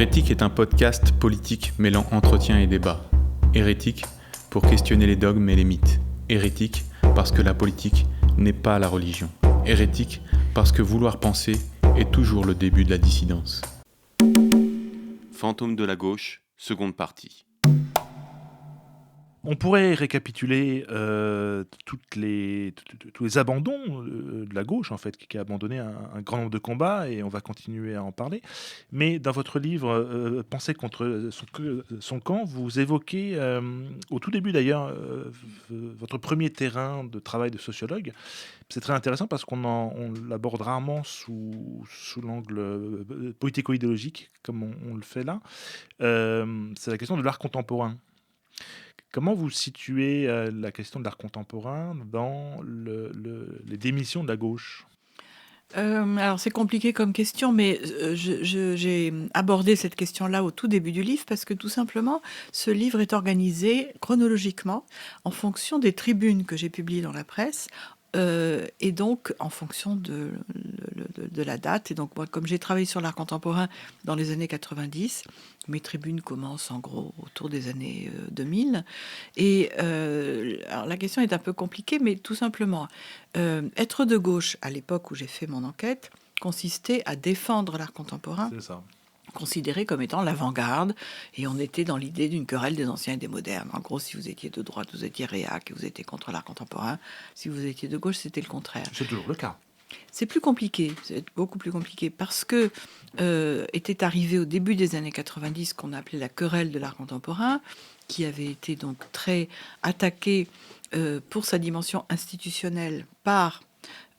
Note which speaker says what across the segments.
Speaker 1: Hérétique est un podcast politique mêlant entretien et débat. Hérétique pour questionner les dogmes et les mythes. Hérétique parce que la politique n'est pas la religion. Hérétique parce que vouloir penser est toujours le début de la dissidence. Fantôme de la gauche, seconde partie.
Speaker 2: On pourrait récapituler tous les abandons de la gauche, en fait, qui a abandonné un grand nombre de combats, et on va continuer à en parler. Mais dans votre livre « Penser contre son camp », vous évoquez, au tout début d'ailleurs, votre premier terrain de travail de sociologue. C'est très intéressant parce on l'aborde rarement sous l'angle politico-idéologique, comme on le fait là. C'est la question de l'art contemporain. Comment vous situez la question de l'art contemporain dans les démissions de la gauche ?
Speaker 3: Alors c'est compliqué comme question, mais j'ai abordé cette question-là au tout début du livre parce que tout simplement, ce livre est organisé chronologiquement en fonction des tribunes que j'ai publiées dans la presse. Et donc en fonction de la date. Et donc moi, comme j'ai travaillé sur l'art contemporain dans les années 90, mes tribunes commencent en gros autour des années 2000. Et alors la question est un peu compliquée, mais tout simplement, être de gauche à l'époque où j'ai fait mon enquête consistait à défendre l'art contemporain.
Speaker 2: C'est ça.
Speaker 3: Considéré comme étant l'avant-garde, et on était dans l'idée d'une querelle des anciens et des modernes. En gros, si vous étiez de droite, vous étiez réac et vous étiez contre l'art contemporain. Si vous étiez de gauche, c'était le contraire.
Speaker 2: C'est toujours le cas.
Speaker 3: C'est plus compliqué, c'est beaucoup plus compliqué, parce que était arrivé au début des années 90 ce qu'on a appelé la querelle de l'art contemporain, qui avait été donc très attaquée pour sa dimension institutionnelle par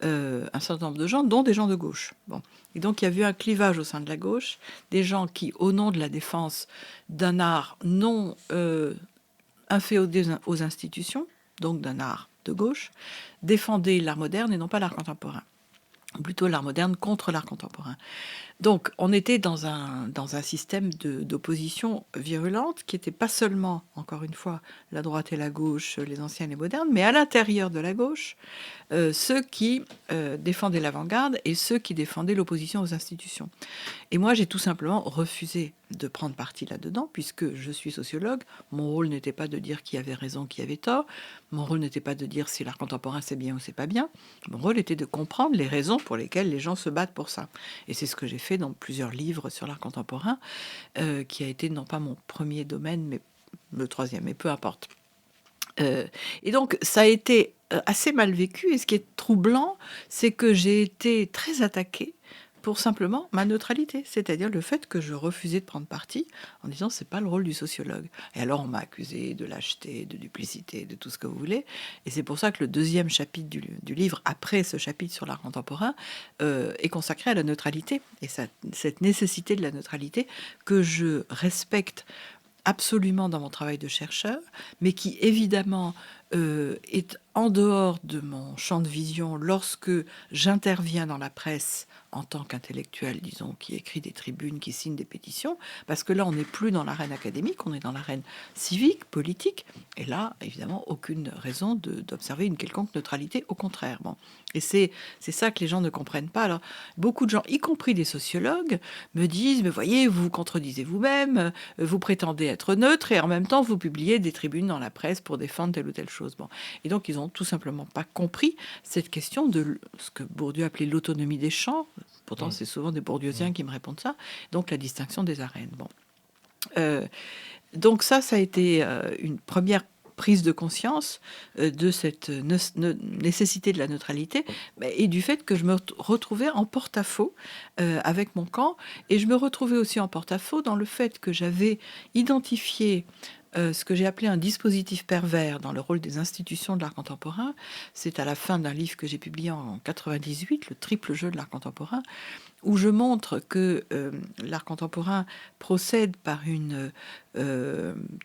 Speaker 3: un certain nombre de gens, dont des gens de gauche. Bon. Et donc il y a eu un clivage au sein de la gauche, des gens qui, au nom de la défense d'un art non inféodé aux institutions, donc d'un art de gauche, défendaient l'art moderne et non pas l'art contemporain. Plutôt l'art moderne contre l'art contemporain. Donc, on était dans un système d'opposition virulente qui n'était pas seulement, encore une fois, la droite et la gauche, les anciens et les modernes, mais à l'intérieur de la gauche, ceux qui défendaient l'avant-garde et ceux qui défendaient l'opposition aux institutions. Et moi, j'ai tout simplement refusé de prendre parti là-dedans, puisque je suis sociologue. Mon rôle n'était pas de dire qui avait raison, qui avait tort. Mon rôle n'était pas de dire si l'art contemporain c'est bien ou c'est pas bien. Mon rôle était de comprendre les raisons pour lesquelles les gens se battent pour ça. Et c'est ce que j'ai fait dans plusieurs livres sur l'art contemporain, qui a été non pas mon premier domaine, mais le troisième, mais peu importe. Et donc, ça a été assez mal vécu. Et ce qui est troublant, c'est que j'ai été très attaquée pour simplement ma neutralité, c'est-à-dire le fait que je refusais de prendre parti en disant c'est pas le rôle du sociologue. Et alors on m'a accusé de lâcheté, de duplicité, de tout ce que vous voulez. Et c'est pour ça que le deuxième chapitre du livre, après ce chapitre sur l'art contemporain, est consacré à la neutralité et cette nécessité de la neutralité que je respecte absolument dans mon travail de chercheur, mais qui évidemment est en dehors de mon champ de vision lorsque j'interviens dans la presse en tant qu'intellectuel, disons, qui écrit des tribunes, qui signe des pétitions, parce que là, on n'est plus dans l'arène académique, on est dans l'arène civique, politique, et là, évidemment, aucune raison d'observer une quelconque neutralité, au contraire. Bon. Et c'est ça que les gens ne comprennent pas. Alors, beaucoup de gens, y compris des sociologues, me disent, mais voyez, vous vous contredisez vous-même, vous prétendez être neutre, et en même temps, vous publiez des tribunes dans la presse pour défendre telle ou telle chose. Bon. Et donc, ils n'ont tout simplement pas compris cette question de ce que Bourdieu appelait l'autonomie des champs. Pourtant, c'est souvent des bourdieusiens qui me répondent ça. Donc, la distinction des arènes. Bon. Donc, ça a été une première prise de conscience de cette nécessité de la neutralité et du fait que je me retrouvais en porte-à-faux avec mon camp. Et je me retrouvais aussi en porte-à-faux dans le fait que j'avais identifié ce que j'ai appelé un dispositif pervers dans le rôle des institutions de l'art contemporain. C'est à la fin d'un livre que j'ai publié en 98, Le triple jeu de l'art contemporain, où je montre que l'art contemporain procède par une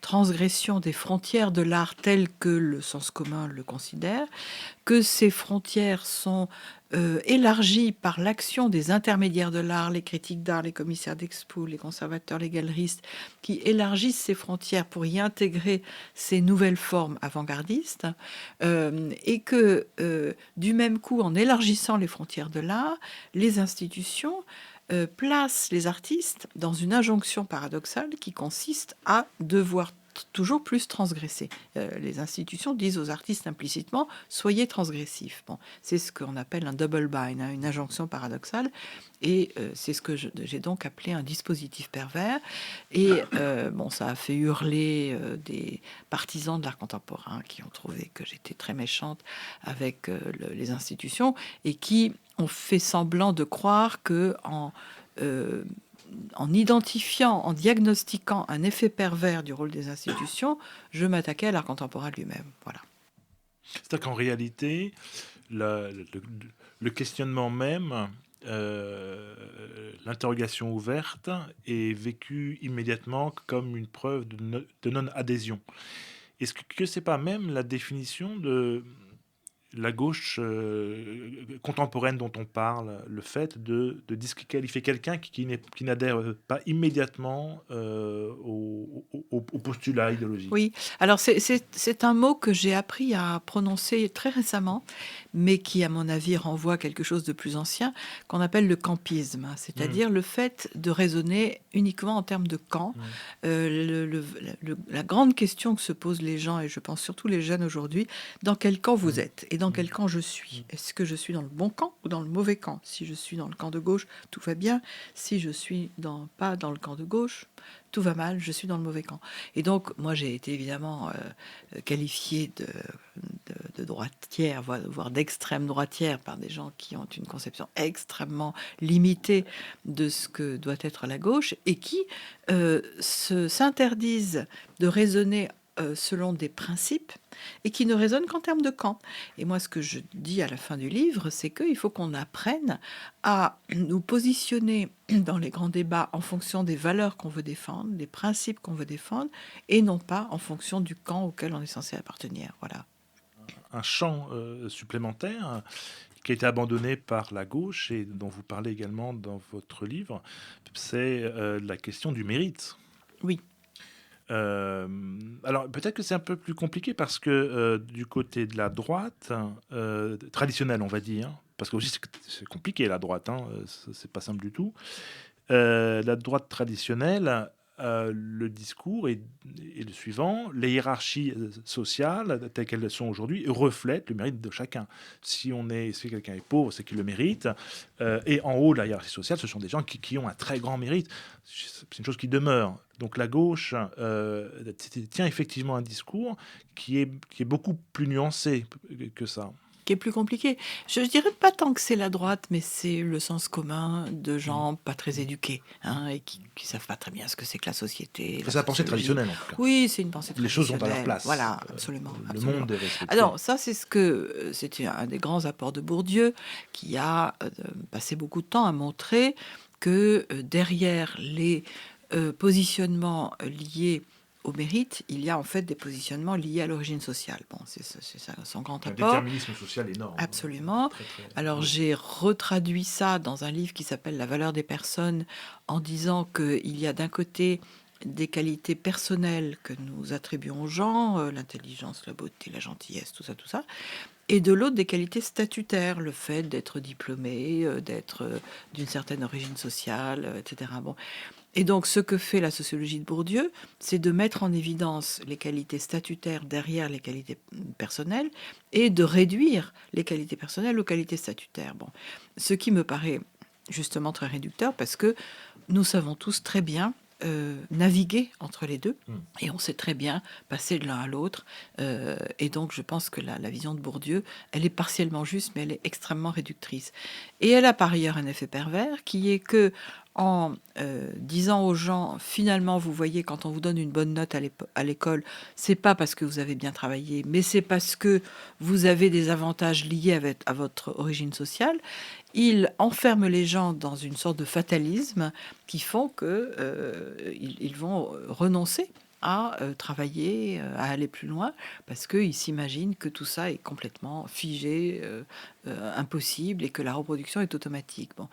Speaker 3: transgression des frontières de l'art telles que le sens commun le considère, que ces frontières sont élargies par l'action des intermédiaires de l'art, les critiques d'art, les commissaires d'expo, les conservateurs, les galeristes, qui élargissent ces frontières pour y intégrer ces nouvelles formes avant-gardistes, et que du même coup, en élargissant les frontières de l'art, les institutions place les artistes dans une injonction paradoxale qui consiste à devoir toujours plus transgresser. Les institutions disent aux artistes implicitement soyez transgressifs. Bon, c'est ce qu'on appelle un double bind, hein, une injonction paradoxale, et c'est ce que j'ai donc appelé un dispositif pervers. Et bon, ça a fait hurler des partisans de l'art contemporain qui ont trouvé que j'étais très méchante avec les institutions et qui ont fait semblant de croire que en identifiant, en diagnostiquant un effet pervers du rôle des institutions, je m'attaquais à l'art contemporain lui-même. Voilà.
Speaker 2: C'est-à-dire qu'en réalité, le questionnement même, l'interrogation ouverte est vécue immédiatement comme une preuve de non-adhésion. Est-ce que c'est pas même la définition de la gauche contemporaine dont on parle, le fait de disqualifier quelqu'un qui n'adhère pas immédiatement au postulat idéologique?
Speaker 3: Oui, alors c'est un mot que j'ai appris à prononcer très récemment, mais qui, à mon avis, renvoie à quelque chose de plus ancien, qu'on appelle le campisme, c'est-à-dire le fait de raisonner uniquement en termes de camp. La grande question que se posent les gens, et je pense surtout les jeunes aujourd'hui, dans quel camp vous êtes et dans quel camp je suis? Est-ce que je suis dans le bon camp ou dans le mauvais camp? Si je suis dans le camp de gauche, tout va bien. Si je suis pas dans le camp de gauche, tout va mal, je suis dans le mauvais camp. Et donc, moi, j'ai été évidemment qualifiée de droitière, voire d'extrême droitière, par des gens qui ont une conception extrêmement limitée de ce que doit être la gauche et qui s'interdisent de raisonner selon des principes et qui ne raisonnent qu'en termes de camp. Et moi, ce que je dis à la fin du livre, c'est qu'il faut qu'on apprenne à nous positionner dans les grands débats en fonction des valeurs qu'on veut défendre, des principes qu'on veut défendre, et non pas en fonction du camp auquel on est censé appartenir. Voilà.
Speaker 2: Un champ supplémentaire qui a été abandonné par la gauche et dont vous parlez également dans votre livre, c'est la question du mérite.
Speaker 3: Oui.
Speaker 2: Alors peut-être que c'est un peu plus compliqué parce que du côté de la droite traditionnelle, on va dire, parce que aussi c'est compliqué la droite, hein, c'est pas simple du tout. La droite traditionnelle, le discours est le suivant: les hiérarchies sociales telles qu'elles sont aujourd'hui reflètent le mérite de chacun. Si quelqu'un est pauvre, c'est qu'il le mérite. Et en haut de la hiérarchie sociale, ce sont des gens qui ont un très grand mérite. C'est une chose qui demeure. Donc la gauche tient effectivement un discours qui est beaucoup plus nuancé que ça.
Speaker 3: Qui est plus compliqué. Je dirais pas tant que c'est la droite, mais c'est le sens commun de gens pas très éduqués, hein, et qui savent pas très bien ce que c'est que la société.
Speaker 2: C'est la pensée traditionnelle, en tout cas.
Speaker 3: Oui, c'est une pensée traditionnelle.
Speaker 2: Les choses sont à leur place.
Speaker 3: Voilà, absolument.
Speaker 2: Le
Speaker 3: absolument.
Speaker 2: monde est respecté.
Speaker 3: Alors ça, c'était un des grands apports de Bourdieu, qui a passé beaucoup de temps à montrer que derrière les positionnements liés au mérite, il y a en fait des positionnements liés à l'origine sociale. Bon, c'est ça son grand apport.
Speaker 2: Un déterminisme social énorme.
Speaker 3: Absolument.
Speaker 2: Très, très...
Speaker 3: Alors j'ai retraduit ça dans un livre qui s'appelle La valeur des personnes, en disant qu'il y a d'un côté des qualités personnelles que nous attribuons aux gens, l'intelligence, la beauté, la gentillesse, tout ça, et de l'autre des qualités statutaires, le fait d'être diplômé, d'être d'une certaine origine sociale, etc. Bon. Et donc, ce que fait la sociologie de Bourdieu, c'est de mettre en évidence les qualités statutaires derrière les qualités personnelles et de réduire les qualités personnelles aux qualités statutaires. Bon, ce qui me paraît justement très réducteur parce que nous savons tous très bien naviguer entre les deux et on sait très bien passer de l'un à l'autre. Et donc, je pense que la vision de Bourdieu, elle est partiellement juste, mais elle est extrêmement réductrice. Et elle a par ailleurs un effet pervers qui est que en disant aux gens, finalement, vous voyez, quand on vous donne une bonne note à l'école, c'est pas parce que vous avez bien travaillé, mais c'est parce que vous avez des avantages liés à votre origine sociale. Il enferme les gens dans une sorte de fatalisme qui font que ils vont renoncer à travailler, à aller plus loin, parce qu'ils s'imaginent que tout ça est complètement figé, impossible, et que la reproduction est automatique. Bon.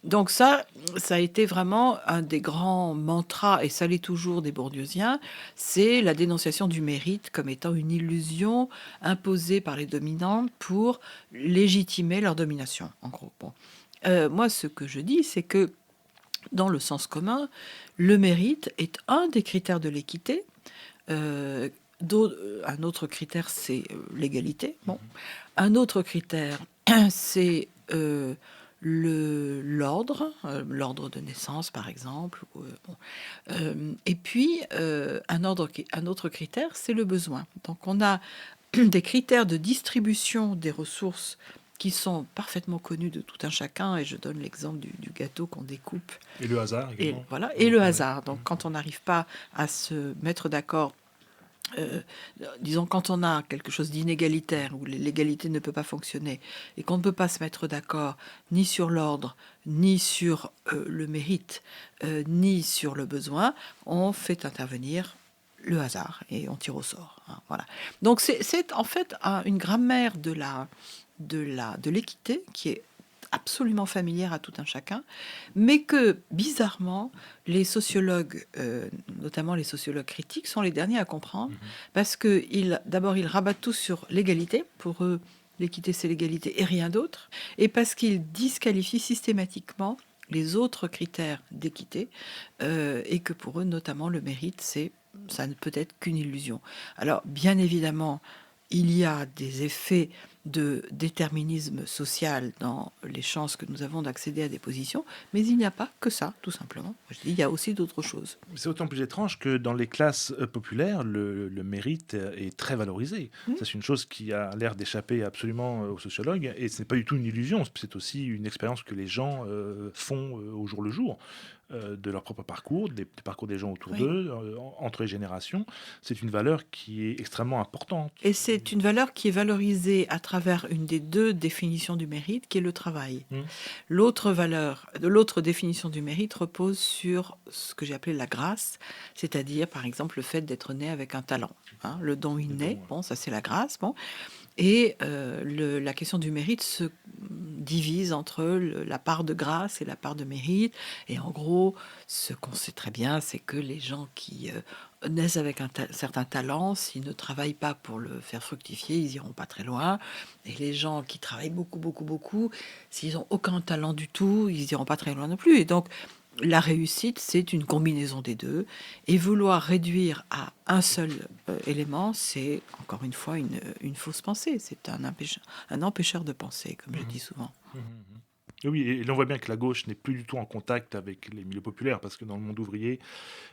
Speaker 3: Donc ça a été vraiment un des grands mantras, et ça l'est toujours des bourdieusiens, c'est la dénonciation du mérite comme étant une illusion imposée par les dominants pour légitimer leur domination, en gros. Bon. Moi, ce que je dis, c'est que dans le sens commun, le mérite est un des critères de l'équité. Un autre critère, c'est l'égalité. Bon. Un autre critère, c'est l'ordre de naissance, par exemple. Et puis, un autre critère, c'est le besoin. Donc, on a des critères de distribution des ressources qui sont parfaitement connus de tout un chacun, et je donne l'exemple du gâteau qu'on découpe.
Speaker 2: Et le hasard,
Speaker 3: Et,
Speaker 2: également.
Speaker 3: voilà, et le hasard. Donc, quand on n'arrive pas à se mettre d'accord, disons, quand on a quelque chose d'inégalitaire, où l'égalité ne peut pas fonctionner, et qu'on ne peut pas se mettre d'accord ni sur l'ordre, ni sur le mérite, ni sur le besoin, on fait intervenir le hasard et on tire au sort. Hein, voilà. Donc c'est en fait une grammaire de l'équité qui est absolument familière à tout un chacun, mais que, bizarrement, les sociologues, notamment les sociologues critiques, sont les derniers à comprendre, parce que d'abord, ils rabattent tout sur l'égalité. Pour eux, l'équité, c'est l'égalité et rien d'autre, et parce qu'ils disqualifient systématiquement les autres critères d'équité, et que pour eux, notamment, le mérite, ça ne peut être qu'une illusion. Alors, bien évidemment, il y a des effets de déterminisme social dans les chances que nous avons d'accéder à des positions, mais il n'y a pas que ça, tout simplement. Je dis, il y a aussi d'autres choses.
Speaker 2: C'est d'autant plus étrange que dans les classes populaires, le mérite est très valorisé. Ça, c'est une chose qui a l'air d'échapper absolument aux sociologues, et ce n'est pas du tout une illusion, c'est aussi une expérience que les gens font au jour le jour. De leur propre parcours, des parcours des gens autour d'eux, entre les générations. C'est une valeur qui est extrêmement importante.
Speaker 3: Et c'est une valeur qui est valorisée à travers une des deux définitions du mérite, qui est le travail. L'autre définition du mérite repose sur ce que j'ai appelé la grâce, c'est-à-dire, par exemple, le fait d'être né avec un talent. Hein, le don inné, bon, ça c'est la grâce. Bon. Et la question du mérite se divise entre la part de grâce et la part de mérite. Et en gros, ce qu'on sait très bien, c'est que les gens qui naissent avec un certain talent, s'ils ne travaillent pas pour le faire fructifier, ils iront pas très loin. Et les gens qui travaillent beaucoup, beaucoup, beaucoup, s'ils n'ont aucun talent du tout, ils iront pas très loin non plus. Et donc, la réussite, c'est une combinaison des deux. Et vouloir réduire à un seul élément, c'est encore une fois une fausse pensée. C'est un empêcheur de penser, comme je dis souvent.
Speaker 2: Oui, et l'on voit bien que la gauche n'est plus du tout en contact avec les milieux populaires, parce que dans le monde ouvrier,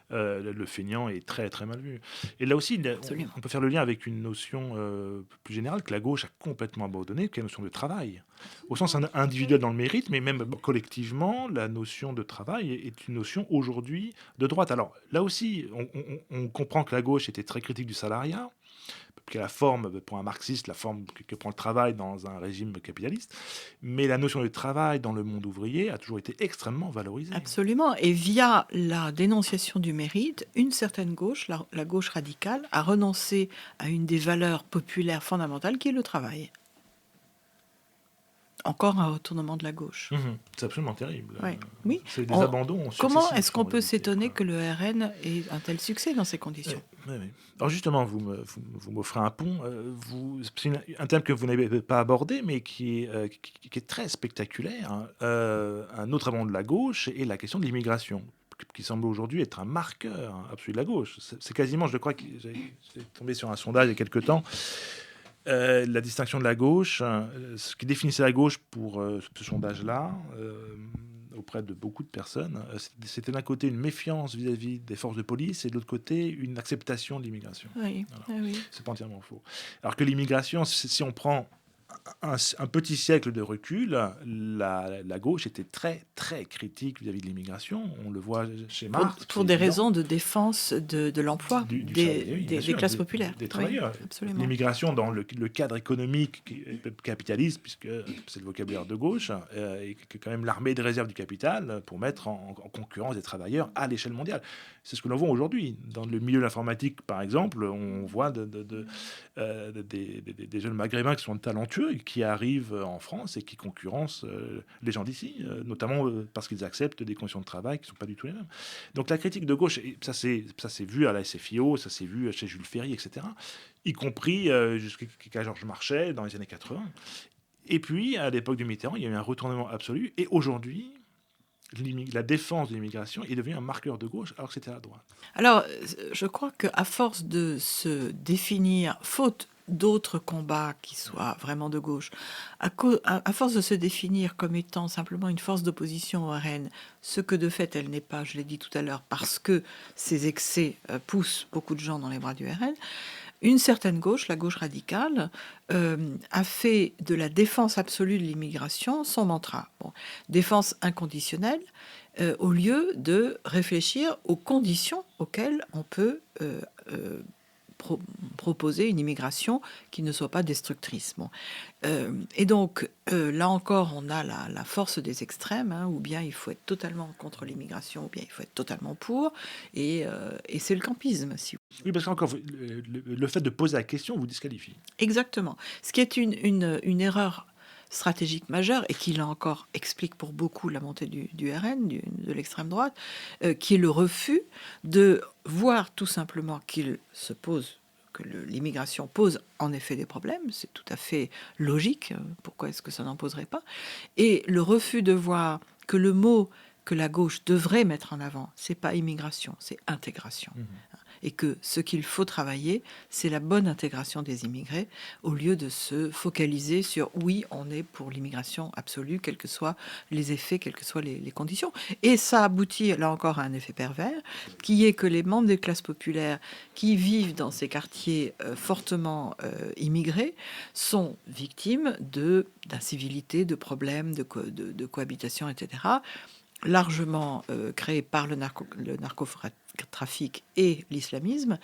Speaker 2: le feignant est très très mal vu. Et là aussi, on peut faire le lien avec une notion plus générale que la gauche a complètement abandonnée, qui est la notion de travail. Au sens individuel dans le mérite, mais même collectivement, la notion de travail est une notion aujourd'hui de droite. Alors là aussi, on comprend que la gauche était très critique du salariat, qui est la forme, pour un marxiste, la forme que prend le travail dans un régime capitaliste. Mais la notion de travail dans le monde ouvrier a toujours été extrêmement valorisée.
Speaker 3: Absolument. Et via la dénonciation du mérite, une certaine gauche, la gauche radicale, a renoncé à une des valeurs populaires fondamentales qui est le travail. Encore un retournement de la gauche.
Speaker 2: C'est absolument terrible.
Speaker 3: Oui.
Speaker 2: C'est des abandons.
Speaker 3: Comment est-ce qu'on peut s'étonner que le RN ait un tel succès dans ces conditions ?
Speaker 2: Oui. Alors justement, vous m'offrez un pont. C'est un thème que vous n'avez pas abordé, mais qui est très spectaculaire. Hein. Un autre abandon de la gauche est la question de l'immigration, qui semble aujourd'hui être un marqueur absolu de la gauche. C'est quasiment, je crois, que j'ai tombé sur un sondage il y a quelque temps. La distinction de la gauche, ce qui définissait la gauche pour ce sondage-là, auprès de beaucoup de personnes, c'était d'un côté une méfiance vis-à-vis des forces de police et de l'autre côté une acceptation de l'immigration.
Speaker 3: Oui.
Speaker 2: Voilà.
Speaker 3: Oui.
Speaker 2: C'est pas entièrement faux. Alors que l'immigration, si on prend un petit siècle de recul, la gauche était très, très critique vis-à-vis de l'immigration. On le voit chez Marx.
Speaker 3: Pour des raisons de défense de l'emploi des classes populaires.
Speaker 2: Des travailleurs.
Speaker 3: Oui, absolument.
Speaker 2: L'immigration dans le cadre économique capitaliste, puisque c'est le vocabulaire de gauche, est quand même l'armée de réserve du capital pour mettre en concurrence des travailleurs à l'échelle mondiale. C'est ce que l'on voit aujourd'hui. Dans le milieu de l'informatique, par exemple, on voit des jeunes maghrébins qui sont talentueux et qui arrivent en France et qui concurrencent les gens d'ici, notamment parce qu'ils acceptent des conditions de travail qui ne sont pas du tout les mêmes. Donc la critique de gauche, et ça s'est vu à la SFIO, ça s'est vu chez Jules Ferry, etc., y compris jusqu'à Georges Marchais dans les années 80. Et puis, à l'époque du Mitterrand, il y a eu un retournement absolu. Et aujourd'hui, la défense de l'immigration est devenue un marqueur de gauche alors que c'était à droite.
Speaker 3: Alors, je crois qu'à force de se définir, faute d'autres combats qui soient vraiment de gauche, à force de se définir comme étant simplement une force d'opposition au RN, ce que de fait elle n'est pas, je l'ai dit tout à l'heure, parce que ces excès poussent beaucoup de gens dans les bras du RN, une certaine gauche, la gauche radicale, a fait de la défense absolue de l'immigration son mantra. Bon, défense inconditionnelle, au lieu de réfléchir aux conditions auxquelles on peut proposer une immigration qui ne soit pas destructrice. Bon. Et donc, là encore, on a la force des extrêmes, hein, ou bien il faut être totalement contre l'immigration, ou bien il faut être totalement pour, et c'est le campisme.
Speaker 2: Oui, parce qu'encore, le fait de poser la question vous disqualifie.
Speaker 3: Exactement. Ce qui est une erreur stratégique majeure, et qui, là encore, explique pour beaucoup la montée du RN, de l'extrême droite, qui est le refus de voir tout simplement qu'il se pose, que l'immigration pose en effet des problèmes, c'est tout à fait logique, pourquoi est-ce que ça n'en poserait pas, et le refus de voir que le mot que la gauche devrait mettre en avant, c'est pas immigration, c'est intégration. Et que ce qu'il faut travailler, c'est la bonne intégration des immigrés, au lieu de se focaliser sur oui, on est pour l'immigration absolue, quels que soient les effets, quelles que soient les conditions. Et ça aboutit, là encore, à un effet pervers, qui est que les membres des classes populaires qui vivent dans ces quartiers fortement immigrés sont victimes d'incivilités, de problèmes, de cohabitation, etc., largement créés par le narcotrafic et l'islamisme,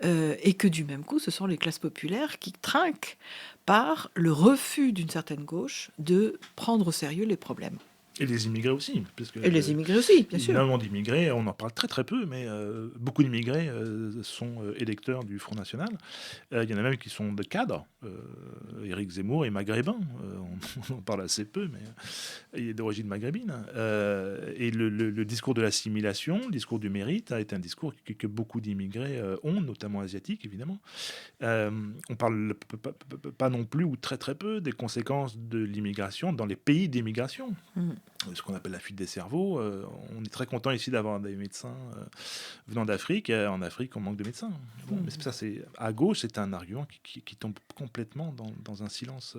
Speaker 3: et que du même coup, ce sont les classes populaires qui trinquent par le refus d'une certaine gauche de prendre au sérieux les problèmes.
Speaker 2: Et les immigrés aussi.
Speaker 3: Et les immigrés aussi, bien sûr.
Speaker 2: Énormément d'immigrés, on en parle très très peu, mais beaucoup d'immigrés sont électeurs du Front National. Il y en a même qui sont de cadres. Éric Zemmour est maghrébin. On en parle assez peu, mais il est d'origine maghrébine. Et le discours de l'assimilation, le discours du mérite, a été un discours que beaucoup d'immigrés ont, notamment asiatiques, évidemment. On parle pas non plus, ou très très peu, des conséquences de l'immigration dans les pays d'immigration. Ce qu'on appelle la fuite des cerveaux. On est très content ici d'avoir des médecins venant d'Afrique. En Afrique, on manque de médecins. Bon, mais ça, c'est à gauche, c'est un argument qui tombe complètement dans un silence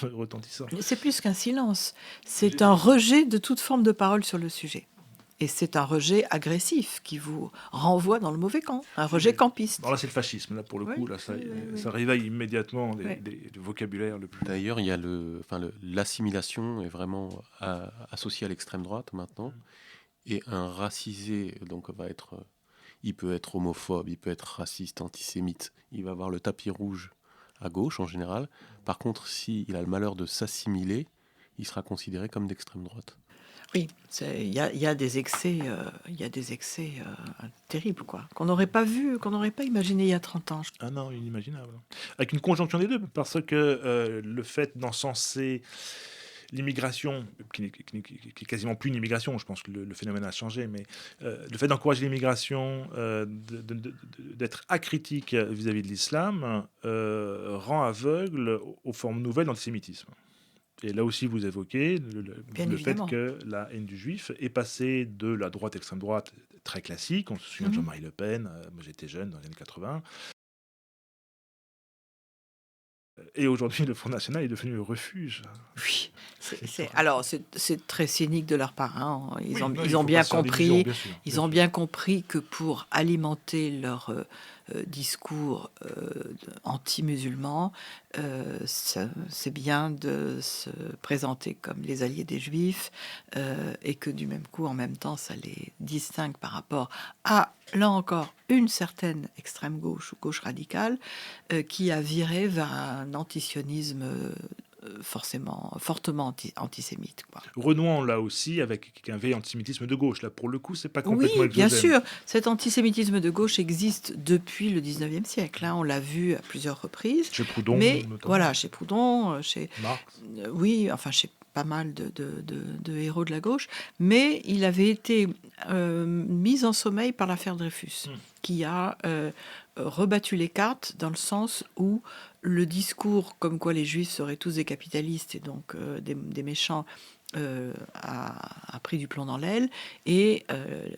Speaker 2: retentissant.
Speaker 3: C'est plus qu'un silence. C'est un rejet de toute forme de parole sur le sujet. Et c'est un rejet agressif qui vous renvoie dans le mauvais camp, un rejet campiste.
Speaker 2: Bon, là, c'est le fascisme. Là, pour le coup, là, ça réveille immédiatement le vocabulaire le plus.
Speaker 4: D'ailleurs, il y a l'assimilation est vraiment associée à l'extrême droite maintenant, et un racisé donc il peut être homophobe, il peut être raciste, antisémite, il va avoir le tapis rouge à gauche en général. Par contre, s'il a le malheur de s'assimiler, il sera considéré comme d'extrême droite.
Speaker 3: Oui, il y a des excès, terribles, quoi, qu'on n'aurait pas vu, qu'on n'aurait pas imaginé il y a 30 ans.
Speaker 2: Ah non, inimaginable. Avec une conjonction des deux, parce que le fait d'encenser l'immigration, qui est quasiment plus une immigration, je pense que le phénomène a changé, mais le fait d'encourager l'immigration, d'être acritique vis-à-vis de l'islam, rend aveugle aux formes nouvelles d'antisémitisme. Et là aussi, vous évoquez le fait que la haine du juif est passée de la droite extrême droite très classique. On se souvient de Jean-Marie Le Pen, moi j'étais jeune dans les années 80. Et aujourd'hui, le Front National est devenu le refuge.
Speaker 3: Oui, alors c'est très cynique de leur part. Hein. Ils ont bien compris. Ils ont bien compris que pour alimenter leur discours anti-musulman, c'est bien de se présenter comme les alliés des Juifs, et que du même coup, en même temps, ça les distingue par rapport à, là encore, une certaine extrême gauche ou gauche radicale qui a viré vers un antisionisme fortement antisémite. Quoi.
Speaker 2: Renouant là aussi avec un vieil antisémitisme de gauche. Là, pour le coup, c'est pas complètement
Speaker 3: Oui, bien sûr. Cet antisémitisme de gauche existe depuis le 19e siècle. Hein. On l'a vu à plusieurs reprises.
Speaker 2: Chez Proudhon,
Speaker 3: mais
Speaker 2: notamment.
Speaker 3: Voilà, chez Proudhon, chez
Speaker 2: Marx.
Speaker 3: Oui, enfin chez pas mal de héros de la gauche, mais il avait été mis en sommeil par l'affaire Dreyfus, qui a rebattu les cartes dans le sens où le discours comme quoi les juifs seraient tous des capitalistes et donc des méchants a pris du plomb dans l'aile et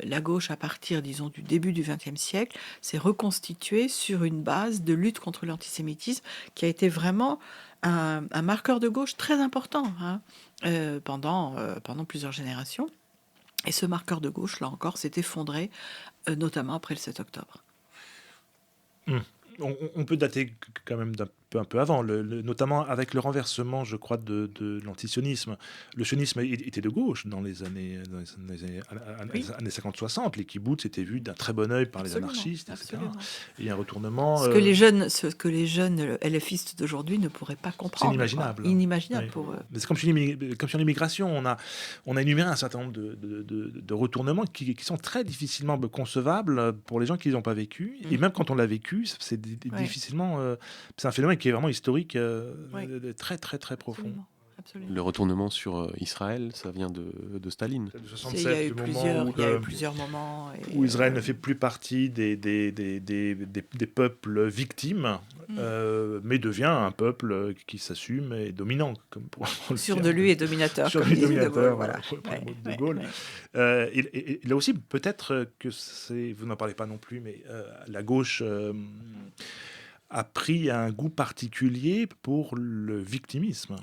Speaker 3: la gauche, à partir, disons, du début du XXe siècle, s'est reconstituée sur une base de lutte contre l'antisémitisme qui a été vraiment un marqueur de gauche très important pendant plusieurs générations. Et ce marqueur de gauche, là encore, s'est effondré, notamment après le 7 octobre.
Speaker 2: On peut dater quand même un peu avant, notamment avec le renversement, je crois, de l'antisionisme. Le sionisme était de gauche dans les années
Speaker 3: Oui.
Speaker 2: 50-60. Les kibboutz étaient vus d'un très bon œil par les
Speaker 3: Absolument,
Speaker 2: anarchistes, etc.
Speaker 3: absolument.
Speaker 2: Il y a un retournement...
Speaker 3: Ce que les jeunes LFistes d'aujourd'hui ne pourraient pas comprendre.
Speaker 2: C'est inimaginable.
Speaker 3: Quoi. Inimaginable
Speaker 2: Oui.
Speaker 3: pour eux.
Speaker 2: Mais c'est comme sur l'immigration, on a énuméré un certain nombre de retournements qui sont très difficilement concevables pour les gens qui n'ont pas vécu. Et même quand on l'a vécu, c'est difficilement... c'est un phénomène qui est vraiment historique, très très très profond.
Speaker 3: Absolument, absolument.
Speaker 4: Le retournement sur Israël, ça vient de Staline.
Speaker 2: De
Speaker 3: Il y
Speaker 2: 67,
Speaker 3: a eu
Speaker 2: le moment
Speaker 3: plusieurs moments.
Speaker 2: où Israël ne fait plus partie des peuples victimes, mais devient un peuple qui s'assume et dominant. Comme pour le
Speaker 3: Sûr
Speaker 2: dire.
Speaker 3: de lui et dominateur.
Speaker 2: Sûr
Speaker 3: comme
Speaker 2: de lui
Speaker 3: disait De
Speaker 2: dominateur,
Speaker 3: Gaulle,
Speaker 2: voilà,
Speaker 3: voilà.
Speaker 2: pour le mot de
Speaker 3: Ouais,
Speaker 2: Gaulle.
Speaker 3: ouais.
Speaker 2: Et là aussi, peut-être que vous n'en parlez pas non plus, mais la gauche a pris un goût particulier pour le victimisme.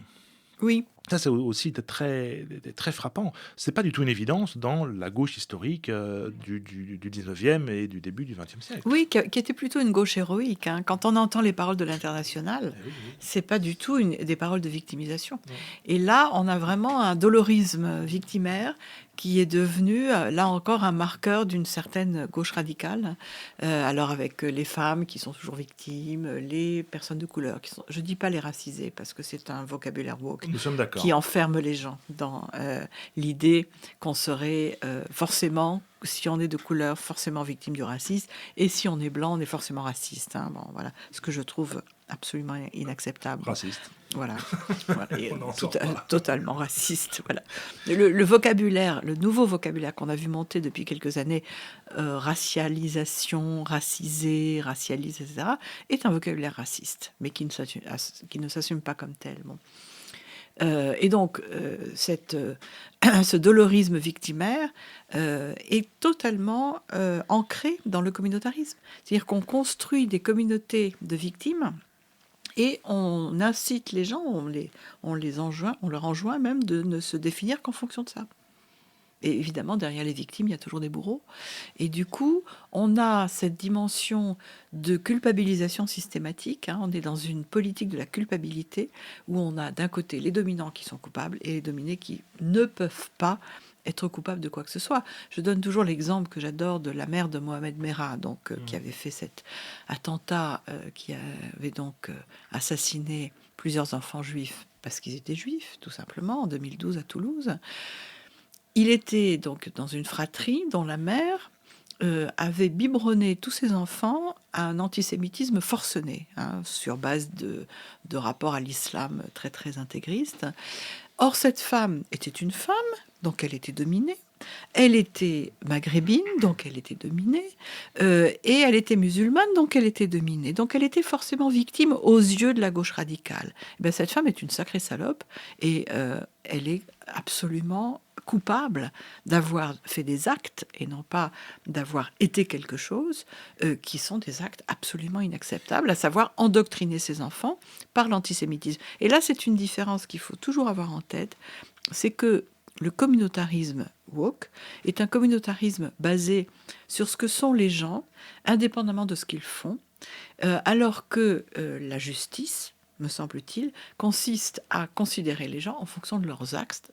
Speaker 3: Oui,
Speaker 2: Ça, c'est aussi très, très frappant. C'est pas du tout une évidence dans la gauche historique du 19e et du début du 20e siècle.
Speaker 3: oui, qui était plutôt une gauche héroïque. Quand on entend les paroles de l'Internationale,
Speaker 2: Oui.
Speaker 3: c'est pas du tout des paroles de victimisation.
Speaker 2: Non.
Speaker 3: Et là, on a vraiment un dolorisme victimaire qui est devenu, là encore, un marqueur d'une certaine gauche radicale. Alors avec les femmes qui sont toujours victimes, les personnes de couleur qui sont... Je dis pas les racisés, parce que c'est un vocabulaire woke
Speaker 2: Nous sommes d'accord.
Speaker 3: qui enferme les gens dans l'idée qu'on serait forcément, si on est de couleur, forcément victime du racisme, et si on est blanc, on est forcément raciste. Bon, voilà, ce que je trouve absolument inacceptable.
Speaker 2: Raciste.
Speaker 3: Voilà, voilà, et
Speaker 2: On n'en sort pas.
Speaker 3: totalement raciste. Voilà. Le vocabulaire, le nouveau vocabulaire qu'on a vu monter depuis quelques années, racialisation, racisé, racialisé, etc., est un vocabulaire raciste, mais qui ne s'assume pas comme tel. Bon. Et donc, ce dolorisme victimaire est totalement ancré dans le communautarisme. C'est-à-dire qu'on construit des communautés de victimes et on incite les gens, on leur enjoint même de ne se définir qu'en fonction de ça. Et évidemment, derrière les victimes, il y a toujours des bourreaux. Et du coup, on a cette dimension de culpabilisation systématique. On est dans une politique de la culpabilité où on a d'un côté les dominants qui sont coupables et les dominés qui ne peuvent pas être coupables de quoi que ce soit. Je donne toujours l'exemple que j'adore de la mère de Mohamed Merah, qui avait fait cet attentat, qui avait donc assassiné plusieurs enfants juifs parce qu'ils étaient juifs, tout simplement, en 2012 à Toulouse. Il était donc dans une fratrie dont la mère avait biberonné tous ses enfants à un antisémitisme forcené, sur base de rapports à l'islam très très intégristes. Or, cette femme était une femme, donc elle était dominée. Elle était maghrébine, donc elle était dominée. Et elle était musulmane, donc elle était dominée. Donc elle était forcément victime aux yeux de la gauche radicale. Et bien, cette femme est une sacrée salope et elle est absolument coupable d'avoir fait des actes, et non pas d'avoir été quelque chose, qui sont des actes absolument inacceptables, à savoir endoctriner ses enfants par l'antisémitisme. Et là, c'est une différence qu'il faut toujours avoir en tête, c'est que le communautarisme woke est un communautarisme basé sur ce que sont les gens, indépendamment de ce qu'ils font, alors que la justice, me semble-t-il, consiste à considérer les gens en fonction de leurs actes,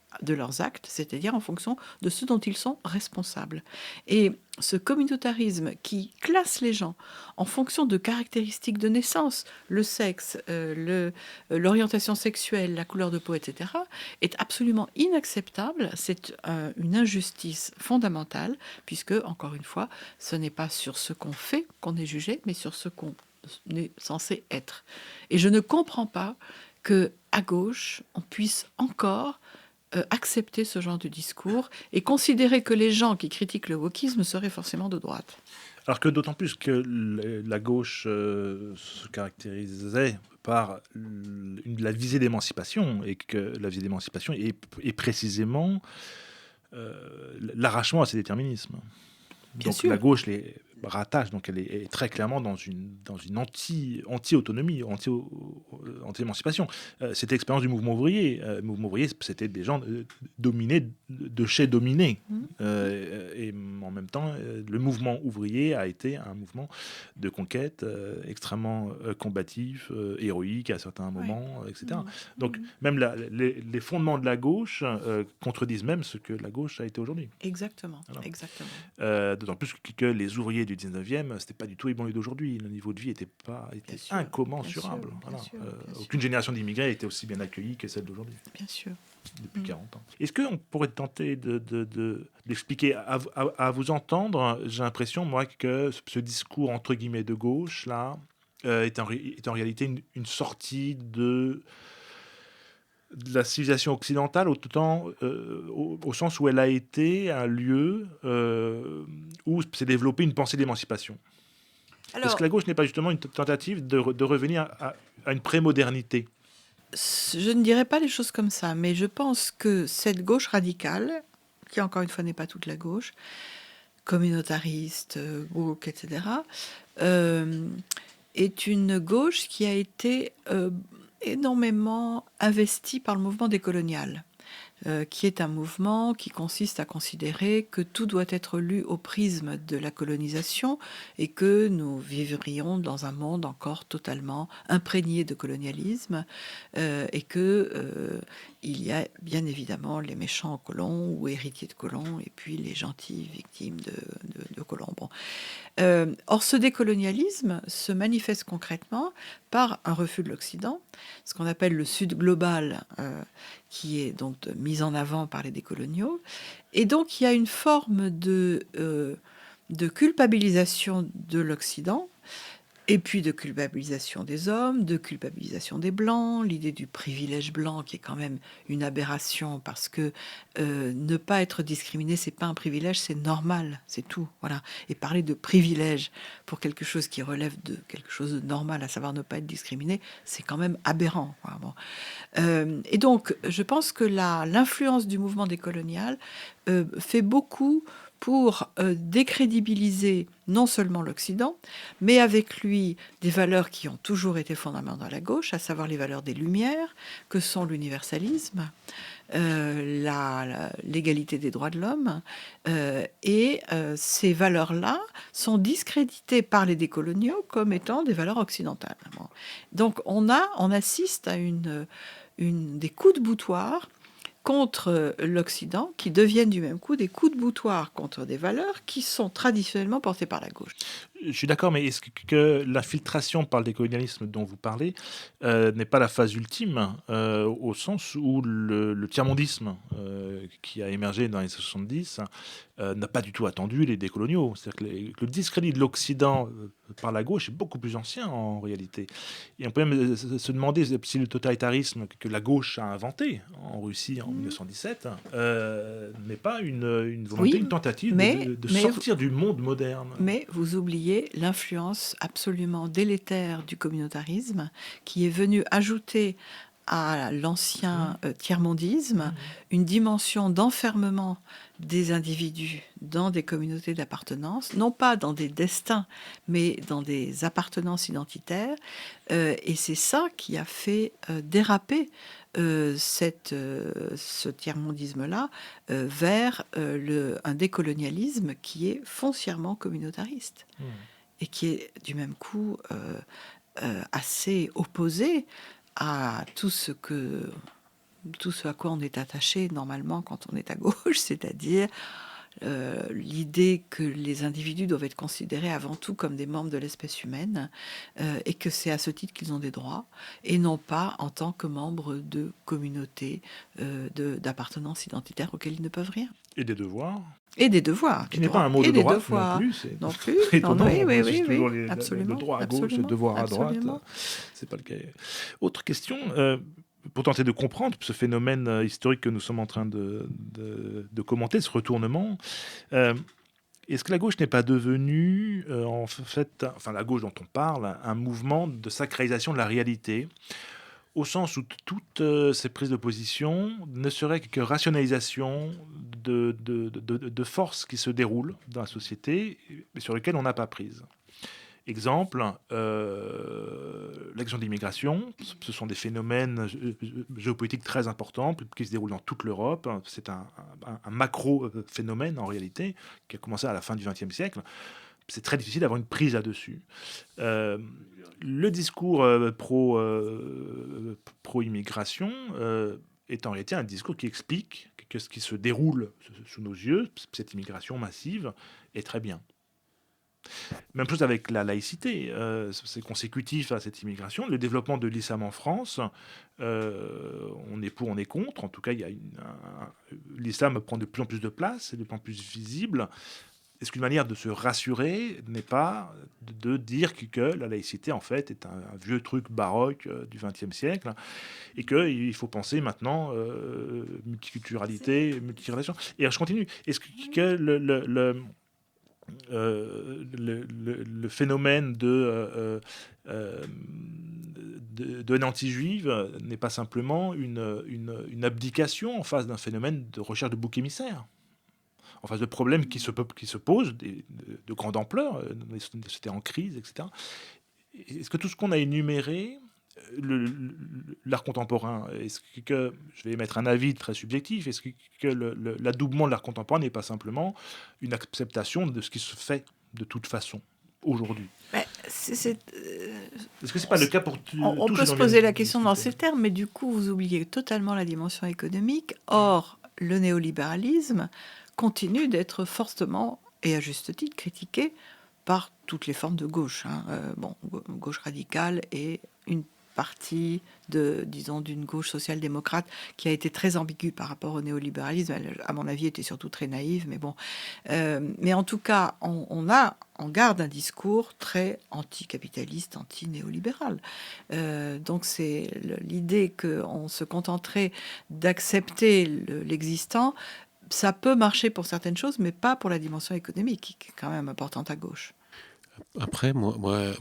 Speaker 3: c'est-à-dire en fonction de ce dont ils sont responsables. Et ce communautarisme qui classe les gens en fonction de caractéristiques de naissance, le sexe, l'orientation sexuelle, la couleur de peau, etc., est absolument inacceptable. C'est une injustice fondamentale, puisque, encore une fois, ce n'est pas sur ce qu'on fait qu'on est jugé, mais sur ce qu'on est censé être. Et je ne comprends pas que à gauche, on puisse encore accepter ce genre de discours et considérer que les gens qui critiquent le wokisme seraient forcément de droite.
Speaker 2: Alors que d'autant plus que la gauche se caractérisait par la visée d'émancipation, et que la visée d'émancipation est précisément l'arrachement à ces déterminismes.
Speaker 3: Bien
Speaker 2: Donc
Speaker 3: sûr.
Speaker 2: la gauche les rattache, donc elle est très clairement dans une anti-autonomie, anti-émancipation. C'était l'expérience du mouvement ouvrier. Le mouvement ouvrier, c'était des gens dominés, de chez dominés. Et en même temps, le mouvement ouvrier a été un mouvement de conquête extrêmement combatif, héroïque à certains moments, etc. Donc même les fondements de la gauche contredisent même ce que la gauche a été aujourd'hui.
Speaker 3: Exactement.
Speaker 2: Voilà.
Speaker 3: Exactement.
Speaker 2: D'autant plus que les ouvriers du 19e, c'était pas du tout les banlieues d'aujourd'hui. Le niveau de vie était
Speaker 3: Bien sûr,
Speaker 2: incommensurable.
Speaker 3: bien
Speaker 2: Voilà.
Speaker 3: sûr, bien sûr.
Speaker 2: Aucune génération d'immigrés était aussi bien accueillie que celle d'aujourd'hui,
Speaker 3: Bien sûr.
Speaker 2: depuis 40 ans. Est-ce qu'on pourrait tenter d'expliquer à vous entendre? J'ai l'impression, moi, que ce discours entre guillemets de gauche, là, est en réalité une sortie de la civilisation occidentale, au sens où elle a été un lieu où s'est développée une pensée d'émancipation. Est-ce
Speaker 3: Alors,
Speaker 2: que la gauche n'est pas justement une tentative de revenir à une prémodernité?
Speaker 3: je ne dirais pas les choses comme ça, mais je pense que cette gauche radicale, qui encore une fois n'est pas toute la gauche, communautariste, woke, etc., est une gauche qui a été énormément investie par le mouvement décolonial, qui est un mouvement qui consiste à considérer que tout doit être lu au prisme de la colonisation et que nous vivrions dans un monde encore totalement imprégné de colonialisme et que il y a bien évidemment les méchants colons ou héritiers de colons et puis les gentils victimes de colons. Bon. Or, ce décolonialisme se manifeste concrètement par un refus de l'Occident, ce qu'on appelle le Sud global, qui est donc mis en avant par les décoloniaux. Et donc, il y a une forme de culpabilisation de l'Occident, et puis de culpabilisation des hommes, de culpabilisation des Blancs, l'idée du privilège blanc qui est quand même une aberration parce que ne pas être discriminé, c'est pas un privilège, c'est normal, c'est tout. Voilà. Et parler de privilège pour quelque chose qui relève de quelque chose de normal, à savoir ne pas être discriminé, c'est quand même aberrant. Voilà, bon. Et donc, je pense que l'influence du mouvement décolonial fait beaucoup pour décrédibiliser non seulement l'Occident, mais avec lui des valeurs qui ont toujours été fondamentales à la gauche, à savoir les valeurs des Lumières, que sont l'universalisme, l'égalité des droits de l'homme. Et ces valeurs-là sont discréditées par les décoloniaux comme étant des valeurs occidentales. Bon. Donc on assiste à des coups de boutoir contre l'Occident, qui deviennent du même coup des coups de boutoir contre des valeurs qui sont traditionnellement portées par la gauche.
Speaker 2: Je suis d'accord, mais est-ce que l'infiltration par le décolonialisme dont vous parlez n'est pas la phase ultime, au sens où le tiers-mondisme qui a émergé dans les années 70 n'a pas du tout attendu les décoloniaux. C'est-à-dire que le discrédit de l'Occident par la gauche est beaucoup plus ancien en réalité. Et on peut même se demander si le totalitarisme que la gauche a inventé en Russie en 1917 n'est pas une volonté,
Speaker 3: Oui,
Speaker 2: une tentative
Speaker 3: mais
Speaker 2: sortir du monde moderne.
Speaker 3: Mais vous oubliez l'influence absolument délétère du communautarisme qui est venu ajouter à l'ancien tiers-mondisme une dimension d'enfermement des individus dans des communautés d'appartenance, non pas dans des destins, mais dans des appartenances identitaires. Et c'est ça qui a fait déraper ce tiers-mondisme-là vers un décolonialisme qui est foncièrement communautariste et qui est du même coup assez opposé à tout ce à quoi on est attaché normalement quand on est à gauche, c'est-à-dire l'idée que les individus doivent être considérés avant tout comme des membres de l'espèce humaine et que c'est à ce titre qu'ils ont des droits et non pas en tant que membres de communautés d'appartenance identitaire auxquelles ils ne peuvent rien.
Speaker 2: Et des devoirs.
Speaker 3: Et des devoirs.
Speaker 2: Qui n'est pas un mot de droite non plus. C'est
Speaker 3: non plus.
Speaker 2: étonnant.
Speaker 3: Non, oui,
Speaker 2: On cherche toujours
Speaker 3: absolument.
Speaker 2: le droit à gauche, le
Speaker 3: Absolument,
Speaker 2: devoir à
Speaker 3: absolument.
Speaker 2: droite. C'est pas le cas. Autre question, pour tenter de comprendre ce phénomène historique que nous sommes en train de commenter, ce retournement. Est-ce que la gauche n'est pas devenue, en fait, enfin la gauche dont on parle, un mouvement de sacralisation de la réalité, au sens où toutes ces prises de position ne seraient que rationalisation de forces qui se déroulent dans la société, mais sur lesquelles on n'a pas prise. Exemple, la question de l'immigration, ce sont des phénomènes géopolitiques très importants qui se déroulent dans toute l'Europe. C'est un macro-phénomène en réalité qui a commencé à la fin du XXe siècle. C'est très difficile d'avoir une prise là-dessus. Euh, le discours pro-immigration est en réalité un discours qui explique que ce qui se déroule sous nos yeux, cette immigration massive, est très bien. Même chose avec la laïcité, c'est consécutif à cette immigration. Le développement de l'islam en France, on est pour, on est contre. En tout cas, l'islam prend de plus en plus de place, c'est de plus en plus visible. Est-ce qu'une manière de se rassurer n'est pas de dire que la laïcité, en fait, est un vieux truc baroque du XXe siècle et qu'il faut penser maintenant multiculturalité, multirelation. Et alors, je continue. Est-ce que le phénomène de haine anti-juive n'est pas simplement une abdication en face d'un phénomène de recherche de bouc émissaire, en face de problèmes qui se posent de grande ampleur, dans des sociétés en crise, etc. Est-ce que tout ce qu'on a énuméré, l'art contemporain, est-ce que, je vais émettre un avis très subjectif, est-ce que l'adoubement de l'art contemporain n'est pas simplement une acceptation de ce qui se fait de toute façon aujourd'hui? Est-ce que c'est pas le cas pour
Speaker 3: on
Speaker 2: tous
Speaker 3: peut
Speaker 2: ces
Speaker 3: se poser la
Speaker 2: discuter
Speaker 3: question dans ces termes, mais du coup, vous oubliez totalement la dimension économique. Or, le néolibéralisme continue d'être fortement, et à juste titre, critiqué par toutes les formes de gauche. Gauche radicale et une partie d'une gauche social-démocrate qui a été très ambiguë par rapport au néolibéralisme. Elle, à mon avis, était surtout très naïve, mais bon. Mais en tout cas, on garde un discours très anticapitaliste, anti-néolibéral. Donc c'est l'idée qu'on se contenterait d'accepter l'existant. Ça peut marcher pour certaines choses, mais pas pour la dimension économique, qui est quand même importante à gauche.
Speaker 4: Après, moi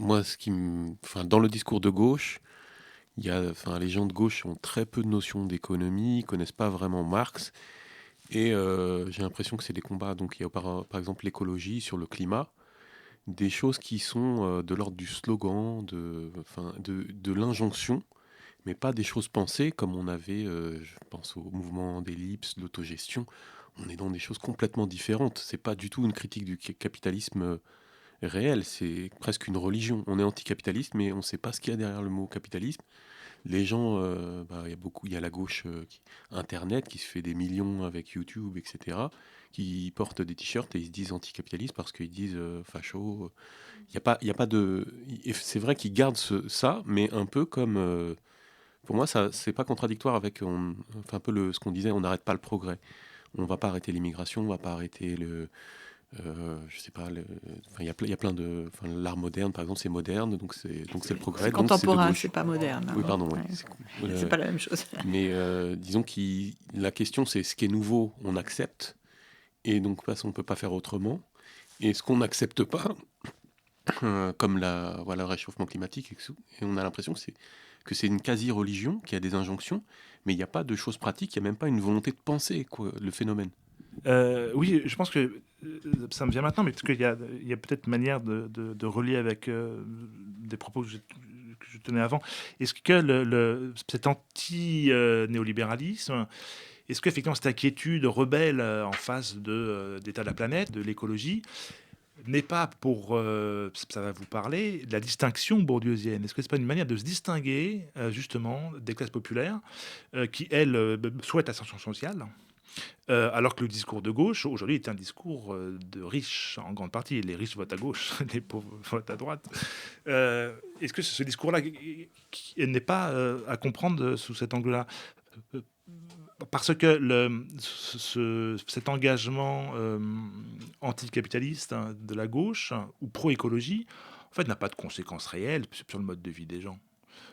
Speaker 4: dans le discours de gauche, les gens de gauche ont très peu de notions d'économie, connaissent pas vraiment Marx, et j'ai l'impression que c'est des combats. Donc il y a par exemple l'écologie, sur le climat, des choses qui sont de l'ordre du slogan, de l'injonction, mais pas des choses pensées comme on avait, je pense au mouvement d'ellipse, l'autogestion. On est dans des choses complètement différentes. C'est pas du tout une critique du capitalisme réel, c'est presque une religion. On est anticapitaliste, mais on ne sait pas ce qu'il y a derrière le mot capitalisme. Les gens, il y a la gauche Internet qui se fait des millions avec YouTube, etc., qui portent des t-shirts et ils se disent anticapitalistes parce qu'ils disent facho. Il y a pas de. C'est vrai qu'ils gardent ça, mais un peu comme. Pour moi, ça, c'est pas contradictoire avec un peu ce qu'on disait, on n'arrête pas le progrès. On va pas arrêter l'immigration, on va pas arrêter je sais pas, il y a plein de, l'art moderne par exemple, c'est moderne, donc c'est le progrès.
Speaker 3: C'est
Speaker 4: donc c'est de
Speaker 3: contemporain,
Speaker 4: gauche.
Speaker 3: c'est pas moderne.
Speaker 4: Oui, pardon.
Speaker 3: Ouais.
Speaker 4: Oui.
Speaker 3: C'est pas la même chose.
Speaker 4: Mais disons que la question c'est ce qui est nouveau, on accepte, et donc parce qu'on peut pas faire autrement. Et ce qu'on n'accepte pas, comme le réchauffement climatique, et on a l'impression que c'est une quasi-religion qui a des injonctions, mais il n'y a pas de choses pratiques, il n'y a même pas une volonté de penser le phénomène.
Speaker 2: Oui, je pense que ça me vient maintenant, mais parce qu'il y a peut-être manière de relier avec des propos que je tenais avant. Est-ce que cet anti-néolibéralisme, est-ce qu'effectivement cette inquiétude rebelle en face d'état de la planète, de l'écologie, n'est pas pour, ça va vous parler, de la distinction bourdieusienne? Est-ce que c'est pas une manière de se distinguer justement des classes populaires qui, elles, souhaitent l'ascension sociale, alors que le discours de gauche, aujourd'hui, est un discours de riches, en grande partie. Les riches votent à gauche, les pauvres votent à droite. Est-ce que ce discours-là n'est pas à comprendre sous cet angle-là? Parce que cet engagement anticapitaliste de la gauche, ou pro-écologie, en fait, n'a pas de conséquences réelles sur le mode de vie des gens.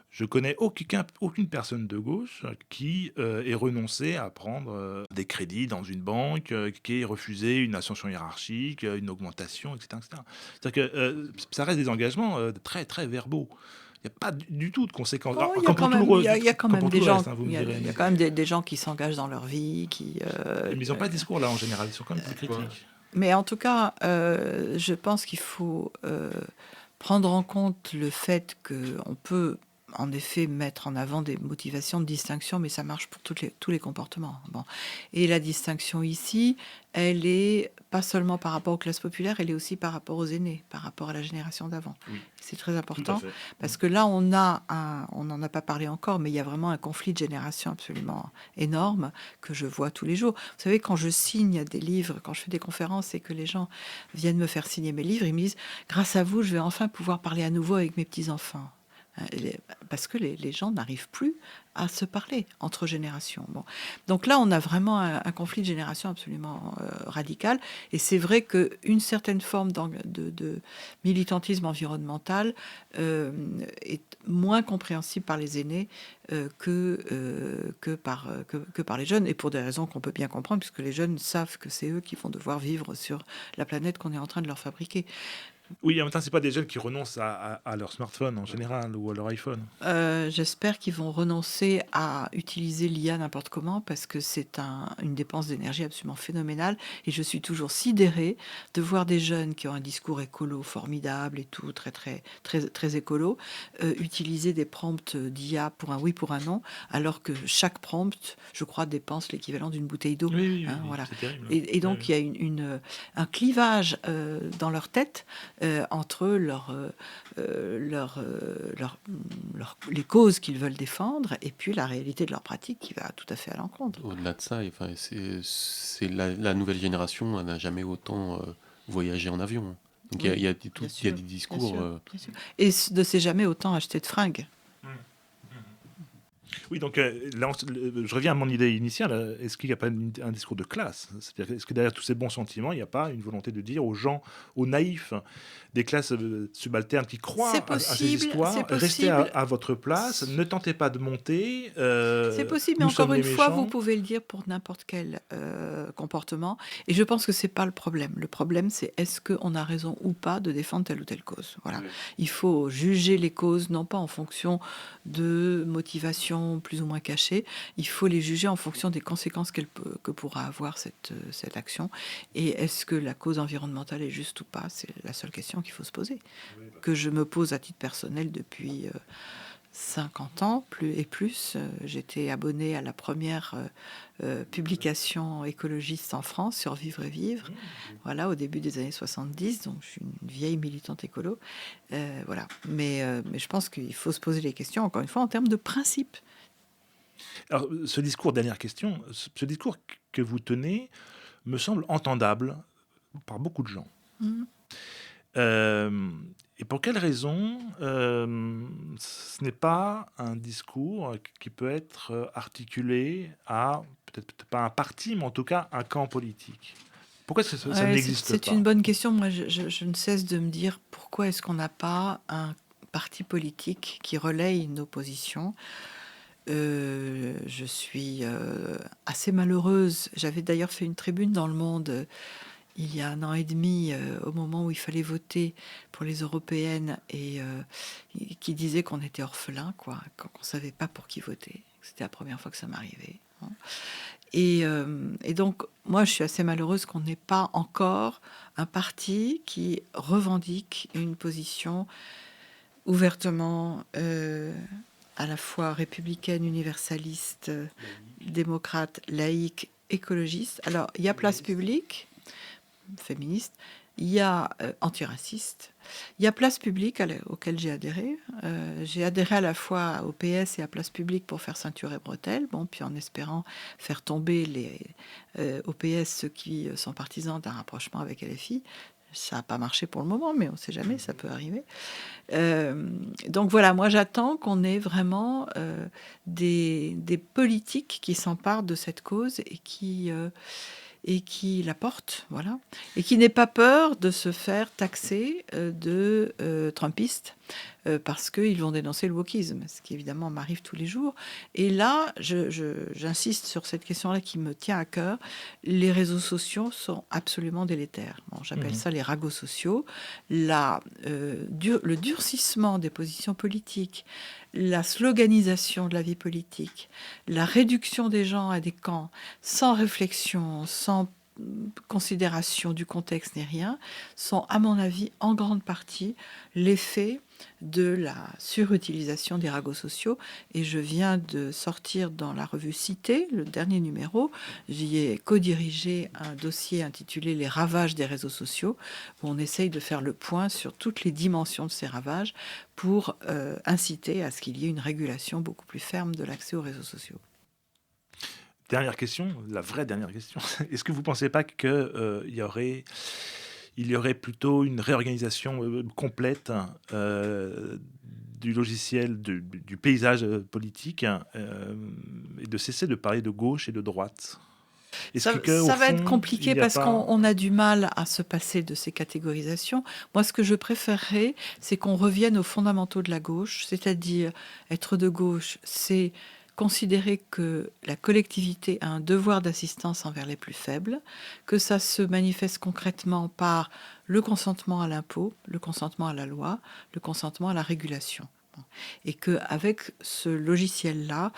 Speaker 2: Je connais aucune personne de gauche qui ait renoncé à prendre des crédits dans une banque, qui ait refusé une ascension hiérarchique, une augmentation, etc., etc. C'est-à-dire que ça reste des engagements très, très verbaux. Il n'y a pas du tout de conséquences.
Speaker 3: Oh,
Speaker 2: Alors,
Speaker 3: il y a
Speaker 2: comme
Speaker 3: quand
Speaker 2: pour tout
Speaker 3: même,
Speaker 2: le,
Speaker 3: il y a quand
Speaker 2: comme
Speaker 3: même
Speaker 2: pour
Speaker 3: des
Speaker 2: tout le
Speaker 3: gens,
Speaker 2: reste, hein, vous me direz.
Speaker 3: il y a
Speaker 2: Mais,
Speaker 3: quand même des gens qui s'engagent dans leur vie, qui.
Speaker 2: mais ils n'ont pas de discours là en général, ils sont quand même très critiques.
Speaker 3: Mais en tout cas, je pense qu'il faut prendre en compte le fait qu'on peut en effet mettre en avant des motivations de distinction, mais ça marche pour tous les comportements. Bon. Et la distinction ici, elle est pas seulement par rapport aux classes populaires, elle est aussi par rapport aux aînés, par rapport à la génération d'avant.
Speaker 2: Oui,
Speaker 3: C'est très
Speaker 2: tout à
Speaker 3: important
Speaker 2: fait.
Speaker 3: parce que là, on n'en a pas parlé encore, mais il y a vraiment un conflit de génération absolument énorme que je vois tous les jours. Vous savez, quand je signe des livres, quand je fais des conférences et que les gens viennent me faire signer mes livres, ils me disent « Grâce à vous, je vais enfin pouvoir parler à nouveau avec mes petits-enfants ». Parce que les gens n'arrivent plus à se parler entre générations. Bon. Donc là, on a vraiment un conflit de génération absolument radical. Et c'est vrai qu'une certaine forme de militantisme environnemental est moins compréhensible par les aînés que par les jeunes. Et pour des raisons qu'on peut bien comprendre, puisque les jeunes savent que c'est eux qui vont devoir vivre sur la planète qu'on est en train de leur fabriquer.
Speaker 2: Oui, en même temps, c'est pas des jeunes qui renoncent à leur smartphone en général ou à leur iPhone.
Speaker 3: J'espère qu'ils vont renoncer à utiliser l'IA n'importe comment parce que c'est une dépense d'énergie absolument phénoménale et je suis toujours sidérée de voir des jeunes qui ont un discours écolo formidable et tout, très, très, très, très écolo, utiliser des prompts d'IA pour un oui, pour un non, alors que chaque prompt, je crois, dépense l'équivalent d'une bouteille d'eau.
Speaker 2: Oui,
Speaker 3: Hein, voilà.
Speaker 2: c'est terrible.
Speaker 3: Et donc,
Speaker 2: Oui.
Speaker 3: il y a un clivage dans leur tête entre les causes qu'ils veulent défendre et puis la réalité de leur pratique qui va tout à fait à l'encontre.
Speaker 4: Au-delà de ça, enfin, c'est la nouvelle génération, elle n'a jamais autant voyagé en avion. Donc
Speaker 3: Oui,
Speaker 4: il y a
Speaker 3: bien
Speaker 4: des
Speaker 3: sûr,
Speaker 4: discours.
Speaker 3: bien sûr. Et ne s'est jamais autant acheté de fringues.
Speaker 2: Oui, donc là, je reviens à mon idée initiale. Est-ce qu'il n'y a pas un discours de classe? C'est-à-dire, est-ce que derrière tous ces bons sentiments, il n'y a pas une volonté de dire aux gens, aux naïfs, des classes subalternes qui croient à ces histoires, restez à votre place, ne tentez pas de monter.
Speaker 3: C'est possible, mais encore une fois, vous pouvez le dire pour n'importe quel comportement. Et je pense que c'est pas le problème. Le problème, c'est est-ce qu'on a raison ou pas de défendre telle ou telle cause. Voilà. Oui. Il faut juger les causes, non pas en fonction de motivations plus ou moins cachées. Il faut les juger en fonction des conséquences que pourra avoir cette action. Et est-ce que la cause environnementale est juste ou pas? C'est la seule question qu'il faut se poser. Que je me pose à titre personnel depuis 50 ans et plus. J'étais abonnée à la première publication écologiste en France, Survivre et Vivre, voilà, au début des années 70, donc je suis une vieille militante écolo. Voilà. Mais je pense qu'il faut se poser les questions, encore une fois, en termes de principe.
Speaker 2: Alors, ce discours, dernière question, ce discours que vous tenez me semble entendable par beaucoup de gens. Et pour quelle raison ce n'est pas un discours qui peut être articulé à, peut-être pas un parti, mais en tout cas un camp politique? Pourquoi ça n'existe pas?
Speaker 3: C'est une bonne question. Moi, je ne cesse de me dire pourquoi est-ce qu'on n'a pas un parti politique qui relaye nos positions. Je suis assez malheureuse. J'avais d'ailleurs fait une tribune dans Le Monde il y a 1 an et demi, au moment où il fallait voter pour les européennes, et qui disait qu'on était orphelin, quoi, qu'on ne savait pas pour qui voter. C'était la première fois que ça m'arrivait. Hein. Et donc, moi, je suis assez malheureuse qu'on n'ait pas encore un parti qui revendique une position ouvertement à la fois républicaine, universaliste, démocrate, laïque, écologiste. Alors, il y a Place Publique, féministe, il y a antiraciste, il y a Place Publique auquel j'ai adhéré. J'ai adhéré à la fois au PS et à Place Publique pour faire ceinture et bretelles, bon, puis en espérant faire tomber au PS ceux qui sont partisans d'un rapprochement avec LFI. Ça n'a pas marché pour le moment, mais on ne sait jamais, ça peut arriver. Donc voilà, moi j'attends qu'on ait vraiment des politiques qui s'emparent de cette cause et et qui la porte, voilà, et qui n'ait pas peur de se faire taxer de trumpiste parce qu'ils vont dénoncer le wokisme, ce qui évidemment m'arrive tous les jours. Et là, j'insiste sur cette question-là qui me tient à cœur. Les réseaux sociaux sont absolument délétères. Bon, j'appelle ça les ragots sociaux. Le durcissement des positions politiques, la sloganisation de la vie politique, la réduction des gens à des camps sans réflexion, sans considération du contexte ni rien, sont à mon avis en grande partie l'effet de la surutilisation des ragots sociaux. Et je viens de sortir dans la revue Cité, le dernier numéro, j'y ai co-dirigé un dossier intitulé « Les ravages des réseaux sociaux », où on essaye de faire le point sur toutes les dimensions de ces ravages pour inciter à ce qu'il y ait une régulation beaucoup plus ferme de l'accès aux réseaux sociaux.
Speaker 2: Dernière question, la vraie dernière question. Est-ce que vous ne pensez pas qu'il y aurait plutôt une réorganisation complète du logiciel, du paysage politique, et de cesser de parler de gauche et de droite?
Speaker 3: Ça va être compliqué parce qu'on a du mal à se passer de ces catégorisations. Moi, ce que je préférerais, c'est qu'on revienne aux fondamentaux de la gauche, c'est-à-dire être de gauche, c'est considérer que la collectivité a un devoir d'assistance envers les plus faibles, que ça se manifeste concrètement par le consentement à l'impôt, le consentement à la loi, le consentement à la régulation. Et qu'avec ce logiciel-là,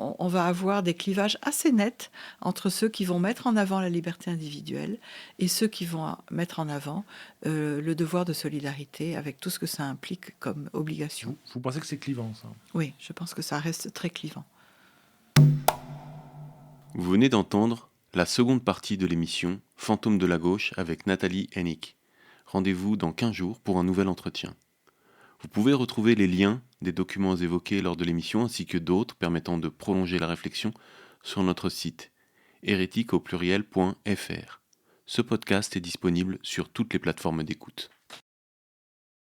Speaker 3: on va avoir des clivages assez nets entre ceux qui vont mettre en avant la liberté individuelle et ceux qui vont mettre en avant le devoir de solidarité avec tout ce que ça implique comme obligation.
Speaker 2: Vous pensez que c'est clivant, ça?
Speaker 3: Oui, je pense que ça reste très clivant.
Speaker 4: Vous venez d'entendre la seconde partie de l'émission Fantôme de la gauche avec Nathalie Hennig. Rendez-vous dans 15 jours pour un nouvel entretien. Vous pouvez retrouver les liens des documents évoqués lors de l'émission ainsi que d'autres permettant de prolonger la réflexion sur notre site hérétique.fr. Ce podcast est disponible sur toutes les plateformes d'écoute.